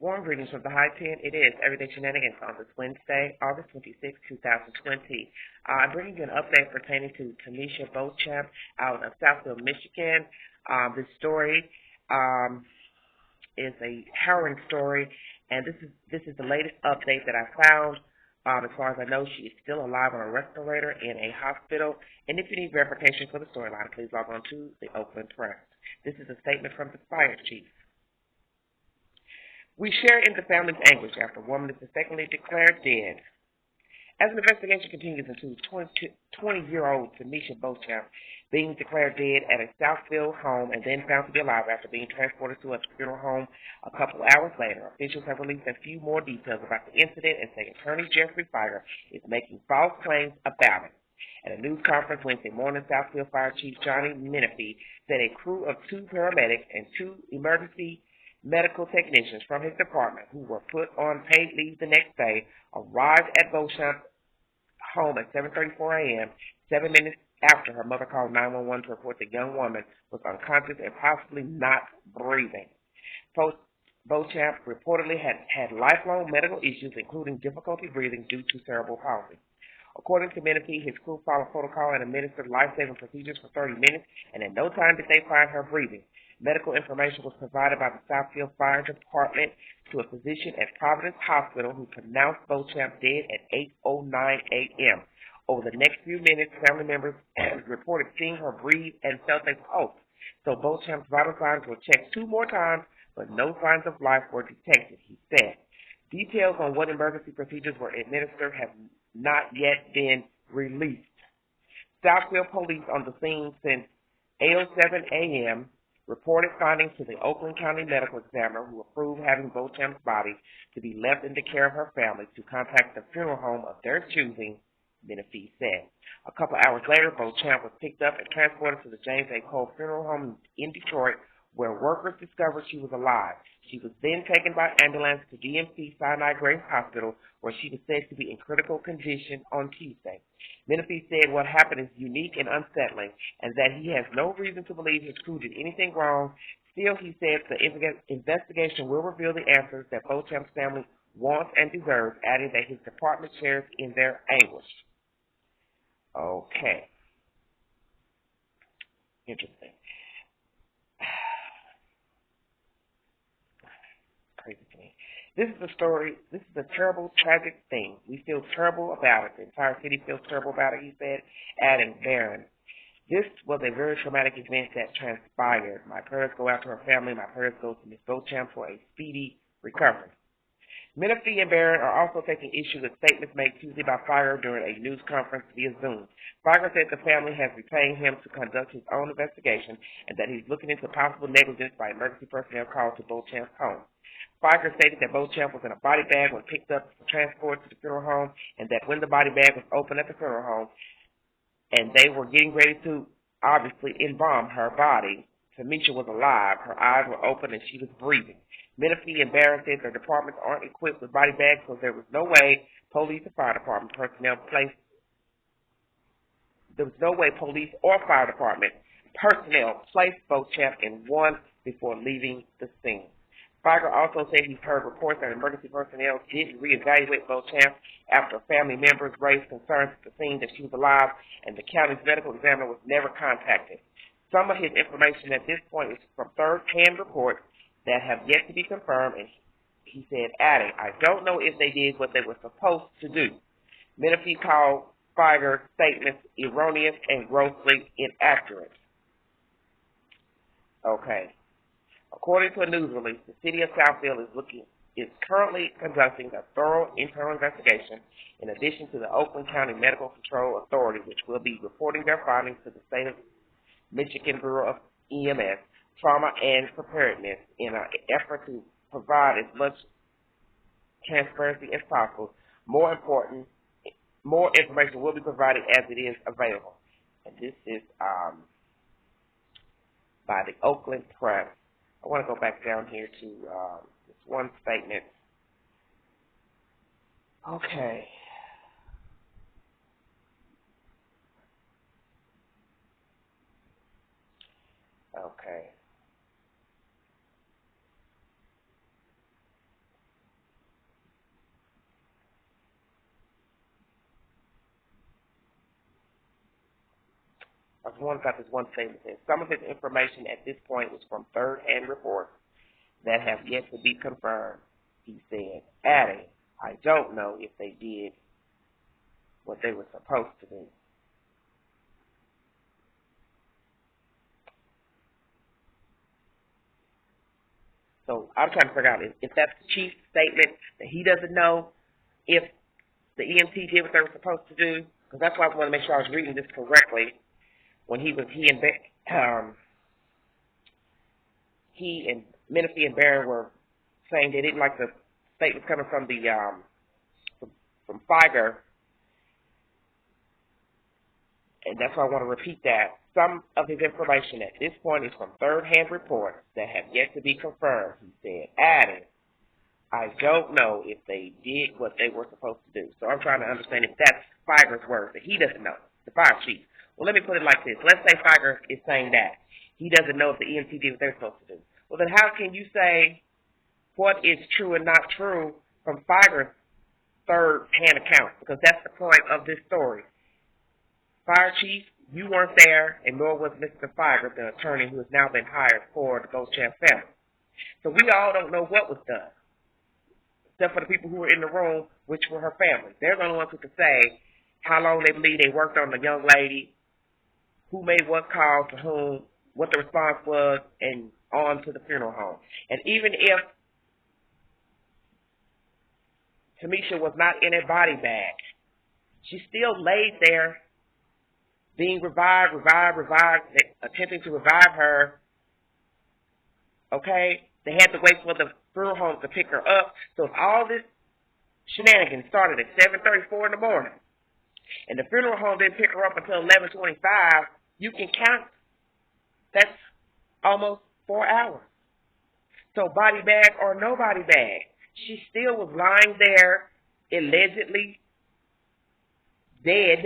Warm greetings from the High 10. It is Everyday Shenanigans on this Wednesday, August 26, 2020. I'm bringing you an update pertaining to Timesha Beauchamp out of Southfield, Michigan. This story is a harrowing story, and this is the latest update that I found. As far as I know, she is still alive on a respirator in a hospital. And if you need verification for the storyline, please log on to the Oakland Press. This is a statement from the fire chief. We share in the family's anguish after a woman is mistakenly declared dead. As an investigation continues into 20-year-old Timesha Beauchamp being declared dead at a Southfield home and then found to be alive after being transported to a funeral home a couple hours later, officials have released a few more details about the incident and say Attorney Jeffrey Feiger is making false claims about it. At a news conference Wednesday morning, Southfield Fire Chief Johnny Menifee said a crew of 2 paramedics and 2 emergency medical technicians from his department who were put on paid leave the next day arrived at Beauchamp's home at 7:34 a.m., 7 minutes after her mother called 911 to report the young woman was unconscious and possibly not breathing. Beauchamp reportedly had lifelong medical issues, including difficulty breathing due to cerebral palsy. According to Menifee, his crew followed protocol and administered life-saving procedures for 30 minutes, and at no time did they find her breathing. Medical information was provided by the Southfield Fire Department to a physician at Providence Hospital who pronounced Beauchamp dead at 8:09 a.m. Over the next few minutes, family members reported seeing her breathe and felt a pulse. So Beauchamp's vital signs were checked 2 more times, but no signs of life were detected, he said. Details on what emergency procedures were administered have not yet been released. Southfield police on the scene since 8:07 a.m. reported findings to the Oakland County Medical Examiner, who approved having Beauchamp's body to be left in the care of her family to contact the funeral home of their choosing, Menifee said. A couple hours later, Beauchamp was picked up and transported to the James A. Cole Funeral Home in Detroit, where workers discovered she was alive. She was then taken by ambulance to DMC Sinai Grace Hospital, where she was said to be in critical condition on Tuesday. Menifee said what happened is unique and unsettling, and that he has no reason to believe his crew did anything wrong. Still, he said the investigation will reveal the answers that Beauchamp's family wants and deserves, adding that his department shares in their anguish. Okay. Interesting. Crazy to me. This is a story. This is a terrible, tragic thing. We feel terrible about it. The entire city feels terrible about it, he said, adding, Barron. This was a very traumatic event that transpired. My prayers go out to her family. My prayers go to Ms. Beauchamp for a speedy recovery. Menifee and Barron are also taking issue with statements made Tuesday by Feiger during a news conference via Zoom. Feiger said the family has retained him to conduct his own investigation and that he's looking into possible negligence by emergency personnel called to Beauchamp's home. Feiger stated that Beauchamp was in a body bag when picked up for transport to the funeral home, and that when the body bag was opened at the funeral home and they were getting ready to obviously embalm her body, Timesha was alive, her eyes were open, and she was breathing. Menifee and Barron said their departments aren't equipped with body bags, so there was no way police or fire department personnel placed Beauchamp in one before leaving the scene. Feiger also said he's heard reports that emergency personnel did reevaluate Beauchamp after family members raised concerns at the scene that she was alive, and the county's medical examiner was never contacted. Some of his information at this point is from third-hand reports that have yet to be confirmed, and he said, adding, I don't know if they did what they were supposed to do. Menifee called Feiger's statements erroneous and grossly inaccurate. Okay. According to a news release, the city of Southfield is currently conducting a thorough internal investigation in addition to the Oakland County Medical Control Authority, which will be reporting their findings to the state of Michigan Bureau of EMS, Trauma and Preparedness in an effort to provide as much transparency as possible. More information will be provided as it is available. And this is by the Oakland Press. I want to go back down here to this one statement. Okay. Okay. I was wondering about this one statement. That some of his information at this point was from third-hand reports that have yet to be confirmed, he said, adding, I don't know if they did what they were supposed to do. So I'm trying to figure out if that's the chief's statement, that he doesn't know if the EMT did what they were supposed to do, because that's why I want to make sure I was reading this correctly. When he and Menifee and Barron were saying they didn't like the statements coming from the from Figer, and that's why I want to repeat that. Some of his information at this point is from third-hand reports that have yet to be confirmed, he said, adding, I don't know if they did what they were supposed to do. So I'm trying to understand if that's Figer's word, that he doesn't know, the fire chief. Well, let me put it like this. Let's say Figer is saying that. He doesn't know if the EMT did what they're supposed to do. Well, then how can you say what is true and not true from Figer's third-hand account? Because that's the point of this story. Fire chief, you weren't there, and nor was Mr. Figer, the attorney who has now been hired for the Beauchamp family. So we all don't know what was done, except for the people who were in the room, which were her family. They're the ones who can say how long they believe they worked on the young lady, who made what call to whom, what the response was, and on to the funeral home. And even if Timesha was not in a body bag, she still laid there being revived, attempting to revive her. Okay? They had to wait for the funeral home to pick her up. So if all this shenanigans started at 7:34 in the morning, and the funeral home didn't pick her up until 11:25, you can count. That's almost 4 hours. So body bag or no body bag, she still was lying there, allegedly dead,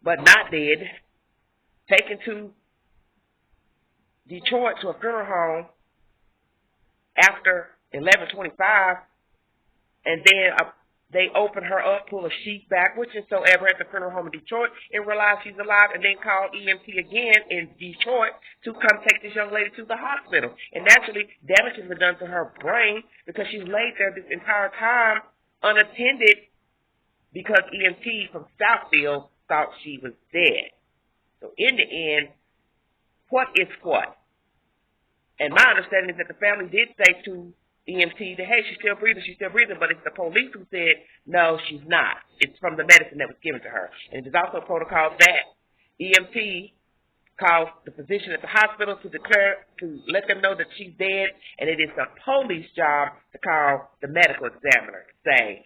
but not dead, taken to Detroit to a funeral home after 11:25, and then they open her up, pull a sheet back, whichsoever, at the funeral home in Detroit, and realize she's alive, and then call EMT again in Detroit to come take this young lady to the hospital. And naturally, damage has been done to her brain because she's laid there this entire time unattended because EMT from Southfield thought she was dead. So in the end, what is what? And my understanding is that the family did say to EMT that, hey, she's still breathing, but it's the police who said, no, she's not. It's from the medicine that was given to her. And it is also protocol that EMT calls the physician at the hospital to let them know that she's dead, and it is the police job to call the medical examiner to say,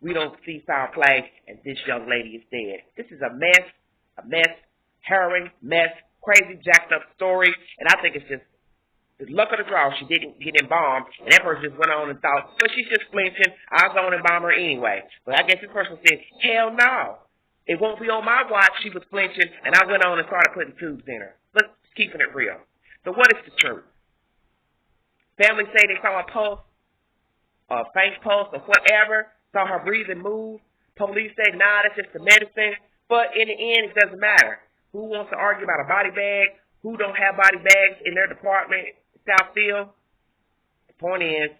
we don't see foul play, and this young lady is dead. This is a mess, harrowing, crazy, jacked up story, and I think it's just the luck of the draw. She didn't get embalmed, and that person just went on and thought, but she's just flinching, I'll go and embalm her anyway. But I guess this person said, hell no. It won't be on my watch. She was flinching, and I went on and started putting tubes in her. Let's keeping it real. So what is the truth? Families say they saw a pulse, a faint pulse, or whatever, saw her breathing move. Police say, nah, that's just the medicine. But in the end, it doesn't matter. Who wants to argue about a body bag? Who don't have body bags in their department, Southfield? The point is,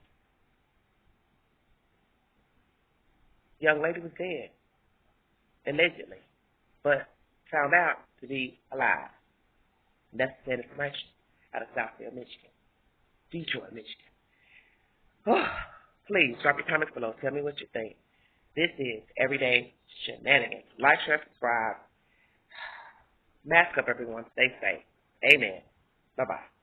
young lady was dead, allegedly, but found out to be alive. And that's the information out of Southfield, Michigan. Detroit, Michigan. Oh, please drop your comments below. Tell me what you think. This is Everyday Shenanigans. Like, share, subscribe. Mask up, everyone. Stay safe. Amen. Bye-bye.